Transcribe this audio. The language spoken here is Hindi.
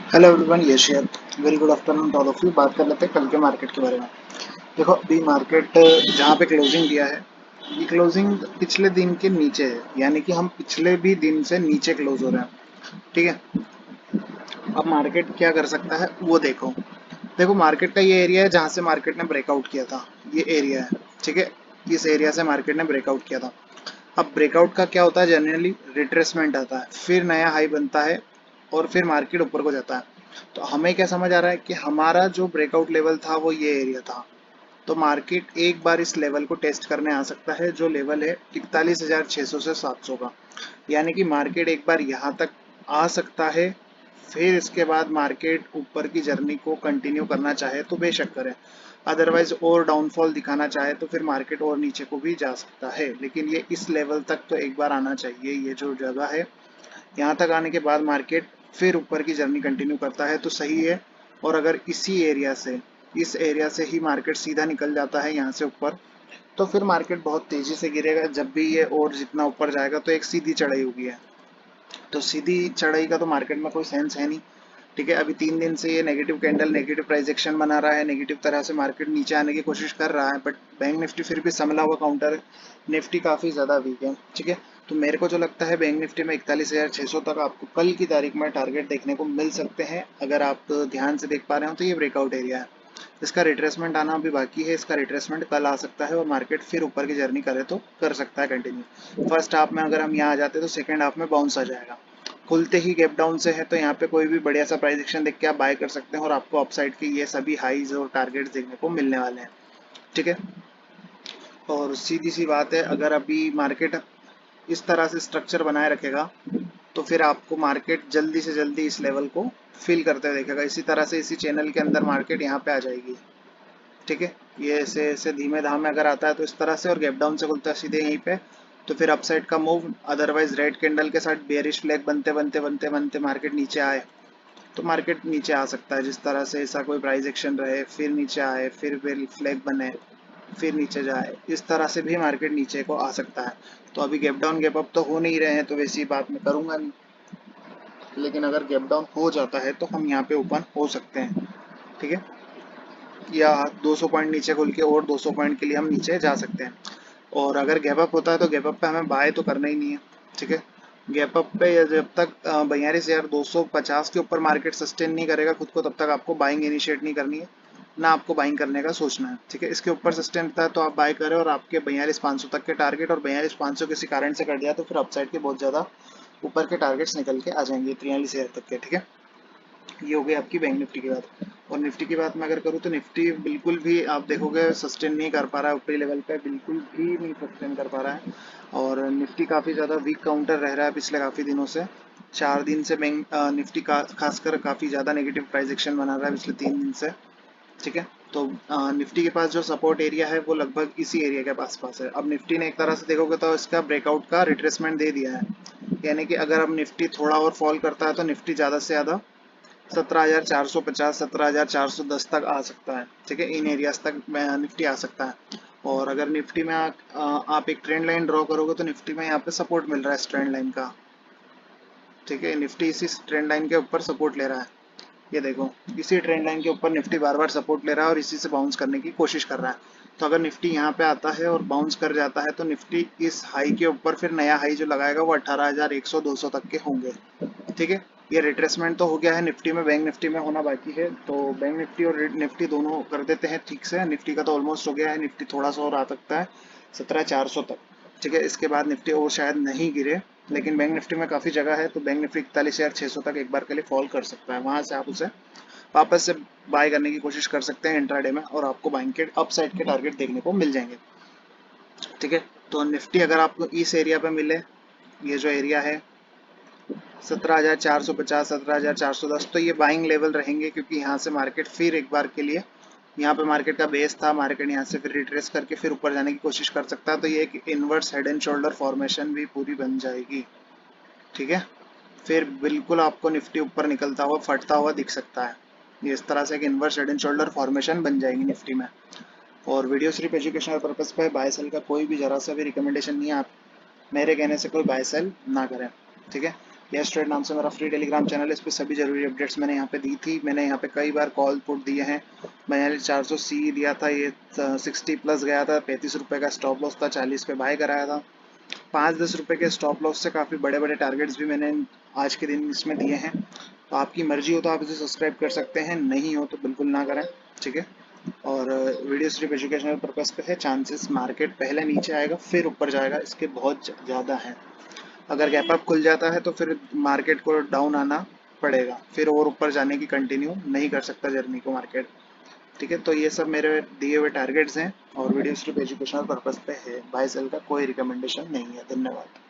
Hello everyone, Yash here. Very good afternoon to all of you. बात कर लेते हैं कल के मार्केट के बारे में। देखो, अभी मार्केट जहाँ पे क्लोजिंग दिया है, ये क्लोजिंग पिछले दिन के नीचे है, यानी कि हम पिछले भी दिन से नीचे क्लोज हो रहे हैं। ठीक है। अब मार्केट क्या कर सकता है वो देखो। देखो, मार्केट का ये एरिया है जहाँ से मार्केट ने ब्रेकआउट किया था। ये एरिया है, ठीक है। इस एरिया से मार्केट ने ब्रेकआउट किया था। अब ब्रेकआउट का क्या होता है, जनरली रिट्रेसमेंट आता है, फिर नया हाई बनता है और फिर मार्केट ऊपर को जाता है। तो हमें क्या समझ आ रहा है कि हमारा जो ब्रेकआउट लेवल था वो ये एरिया था। तो मार्केट एक बार इस लेवल को टेस्ट करने आ सकता है, जो लेवल है 41,600 से 700 का। यानी कि मार्केट एक बार यहाँ तक आ सकता है। फिर इसके बाद मार्केट ऊपर की जर्नी को कंटिन्यू करना चाहे तो बेशक करें। अदरवाइज और डाउनफॉल दिखाना चाहे तो फिर मार्केट और नीचे को भी जा सकता है, लेकिन ये इस लेवल तक तो एक बार आना चाहिए। ये जो जगह है, यहाँ तक आने के बाद मार्केट फिर ऊपर की जर्नी कंटिन्यू करता है तो सही है। और अगर इसी एरिया से, इस एरिया से ही मार्केट सीधा निकल जाता है यहाँ से ऊपर, तो फिर मार्केट बहुत तेजी से गिरेगा। जब भी ये और जितना ऊपर जाएगा तो एक सीधी चढ़ाई होगी है। तो सीधी चढ़ाई का तो मार्केट में कोई सेंस है नहीं। ठीक है। अभी 3 दिन से ये negative candle, negative price action बना रहा है, नेगेटिव तरह से मार्केट नीचे आने की कोशिश कर रहा है, बट बैंक निफ्टी फिर भी संभला हुआ काउंटर है। निफ्टी काफ़ी ज़्यादा वीक है। ठीक है। तो मेरे को जो लगता है बैंक निफ्टी में 41,600 तक आपको कल की तारीख में टारगेट देखने को मिल सकते हैं। अगर आप ध्यान से देख पा रहे हो तो ये ब्रेकआउट एरिया है। इसका रिट्रेसमेंट आना अभी बाकी है। इसका रिट्रेसमेंट कल आ सकता है और मार्केट फिर ऊपर की जर्नी करे तो कर सकता है कंटिन्यू। फर्स्ट हाफ में अगर हम यहाँ आ जाते तो सेकेंड हाफ में बाउंस आ जाएगा। खुलते ही गैप डाउन से है तो यहाँ पे कोई भी बढ़िया सा प्राइस एक्शन देख के आप बाय कर सकते हैं और आपको अपसाइड के ये सभी हाईज और टारगेट्स देखने को मिलने वाले हैं। ठीक है। और सीधी सी बात है, अगर अभी मार्केट इस तरह से स्ट्रक्चर बनाए रखेगा तो फिर आपको मार्केट जल्दी से जल्दी इस लेवल को फिल करते हुए देखेगा। इसी तरह से इसी चैनल के अंदर मार्केट यहाँ पे आ जाएगी। ठीक है। ये ऐसे ऐसे धीमे धामे अगर आता है तो इस तरह से, और गैप डाउन से खुलता है सीधे यहीं पे, तो फिर अपसाइड का मूव। अदरवाइज रेड कैंडल के साथ बेयरिश फ्लैग बनते बनते बनते बनते मार्केट नीचे आए तो मार्केट नीचे आ सकता है। जिस तरह से ऐसा कोई प्राइस एक्शन रहे, फिर नीचे आए, फिर फ्लैग बने, फिर नीचे जाए, इस तरह से भी मार्केट नीचे को आ सकता है। तो अभी गैप डाउन गैप अप तो हो नहीं रहे हैं तो वैसी बात मैं करूंगा नहीं, लेकिन अगर गैप डाउन हो जाता है तो हम यहाँ पे ओपन हो सकते हैं। ठीक है। या 200 पॉइंट नीचे खुल के और 200 पॉइंट के लिए हम नीचे जा सकते हैं। और अगर गैप अप होता है तो गैप अप पे हमें बाय तो करना ही नहीं है। ठीक है। गैप अप पे जब तक 42,250 के ऊपर मार्केट सस्टेन नहीं करेगा खुद को, तब तक आपको बाइंग इनिशिएट नहीं करनी है, ना आपको बाइंग करने का सोचना है। ठीक है। इसके ऊपर सस्टेन होता है तो आप बाय करें, और आपके 42,500 तक के टारगेट, और 42,500 किसी कारण से कट जाए तो फिर अपसाइड के बहुत ज़्यादा ऊपर के टारगेट्स निकल के आ जाएंगे 43,000 तक के। ठीक है। ये हो गई आपकी बैंक निफ्टी की बात। और निफ्टी की बात मैं अगर करूँ तो निफ्टी बिल्कुल भी आप देखोगे सस्टेन नहीं कर पा रहा है ऊपरी लेवल पे, बिल्कुल भी नहीं सस्टेन कर पा रहा है। और निफ्टी काफ़ी ज़्यादा वीक काउंटर रह रहा है पिछले काफ़ी दिनों से। 4 दिन से बैंक निफ्टी का खासकर काफ़ी ज़्यादा नेगेटिव प्राइस एक्शन बना रहा है पिछले 3 दिन से। ठीक है। तो निफ्टी के पास जो सपोर्ट एरिया है वो लगभग इसी एरिया के आसपास है। अब निफ्टी ने एक तरह से देखोगे तो इसका ब्रेकआउट का रिट्रेसमेंट दे दिया है। यानी कि अगर अब निफ्टी थोड़ा और फॉल करता है तो निफ्टी ज़्यादा से ज़्यादा 17,450, 17,410 तक आ सकता है। ठीक है। इन एरियाज तक निफ्टी आ सकता है। और अगर निफ्टी में आप एक ट्रेंड लाइन ड्रॉ करोगे तो निफ्टी में यहाँ पे सपोर्ट मिल रहा है इस ट्रेंड लाइन का। ठीक है। निफ्टी इसी ट्रेंड लाइन के ऊपर सपोर्ट ले रहा है। ये देखो, इसी ट्रेंड लाइन के ऊपर निफ्टी बार बार सपोर्ट ले रहा है और इसी से बाउंस करने की कोशिश कर रहा है। तो अगर निफ्टी यहाँ पे आता है और बाउंस कर जाता है तो निफ्टी इस हाई के ऊपर फिर नया हाई जो लगाएगा वो 18,100 200 तक के होंगे। ठीक है। ये रिट्रेसमेंट तो हो गया है निफ्टी में, बैंक निफ्टी में होना बाकी है। तो बैंक निफ्टी और निफ्टी दोनों कर देते हैं ठीक से। निफ्टी का तो ऑलमोस्ट हो गया है, निफ्टी थोड़ा सा और आ सकता है 17,400 तक। ठीक है। इसके बाद निफ्टी और शायद नहीं गिरे, लेकिन बैंक निफ्टी में काफ़ी जगह है तो बैंक निफ्टी 41,600 तक एक बार के लिए फॉल कर सकता है। वहां से आप उसे वापस से बाय करने की कोशिश कर सकते हैं इंट्राडे में, और आपको बाइंग के अपसाइड के टारगेट देखने को मिल जाएंगे। ठीक है। तो निफ्टी अगर आपको इस एरिया पे मिले, ये जो एरिया है 17,450, 17,410, तो ये बाइंग लेवल रहेंगे, क्योंकि यहाँ से मार्केट फिर एक बार के लिए, यहाँ पे मार्केट का बेस था, मार्केट यहाँ से फिर रिट्रेस करके फिर ऊपर जाने की कोशिश कर सकता है। तो ये एक inverse head and shoulder formation भी पूरी बन जाएगी। ठीक है। फिर बिल्कुल आपको निफ्टी ऊपर निकलता हुआ फटता हुआ दिख सकता है। ये इस तरह से एक inverse head and shoulder formation बन जाएगी निफ्टी में। और वीडियो सिर्फ एजुकेशनल पर्पज पे है, बाय सेल का कोई भी जरा सा भी रिकमेंडेशन नहीं है। आप मेरे कहने से कोई बाय सेल ना करें। ठीक है। यस ट्रेड नाम से मेरा फ्री टेलीग्राम चैनल है, इस पर सभी जरूरी अपडेट्स मैंने यहाँ पे दी थी। मैंने यहाँ पे कई बार कॉल पुट दिए हैं। मैंने 400 सी दिया था, ये 60 प्लस गया था, 35 रुपये का स्टॉप लॉस था, 40 पे बाय कराया था। 5-10 रुपये के स्टॉप लॉस से काफ़ी बड़े बड़े टारगेट्स भी मैंने आज के दिन इसमें दिए हैं। तो आपकी मर्जी हो तो आप इसे सब्सक्राइब कर सकते हैं, नहीं हो तो बिल्कुल ना करें, ठीक है। और वीडियो सिर्फ एजुकेशनल पर्पज़ पे है। चांसेस मार्केट पहले नीचे आएगा फिर ऊपर जाएगा, इसके बहुत ज़्यादा हैं। अगर गैप अप खुल जाता है तो फिर मार्केट को डाउन आना पड़ेगा, फिर और ऊपर जाने की कंटिन्यू नहीं कर सकता जर्नी को मार्केट, ठीक है। तो ये सब मेरे दिए हुए टारगेट्स हैं और वीडियो सिर्फ एजुकेशनल पर्पज़ पे है, बाय सेल का कोई रिकमेंडेशन नहीं है। धन्यवाद।